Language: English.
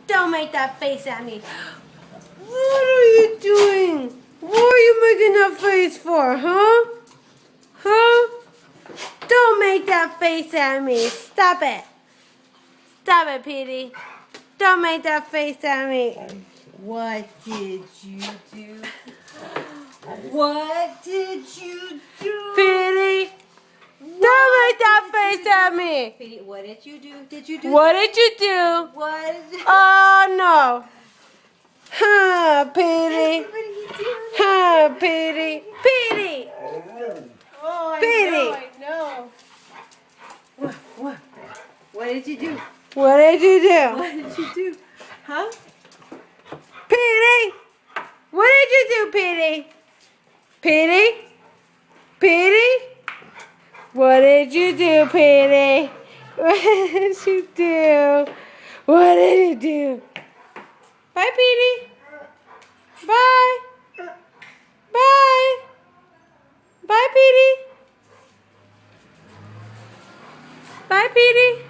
Don't make that face at me. What are you doing? What are you making that face for, huh? Huh? Don't make that face at me. Stop it. Stop it, Petey. Don't make that face at me. What did you do? What did you do? Petey, don't make that face at me. Petey, what did you do? Did you do What did you do? What? Oh, no. Huh, Petey. What did you do? Huh, Petey. Petey. Oh, I Petey. know. What did you do? What did you do? What did you do? Huh? Petey. What did you do, Petey? Petey? Petey? What did you do, Petey? What did you do? What did you do? Bye, Petey. Bye. Bye. Bye, Petey. Bye, Petey.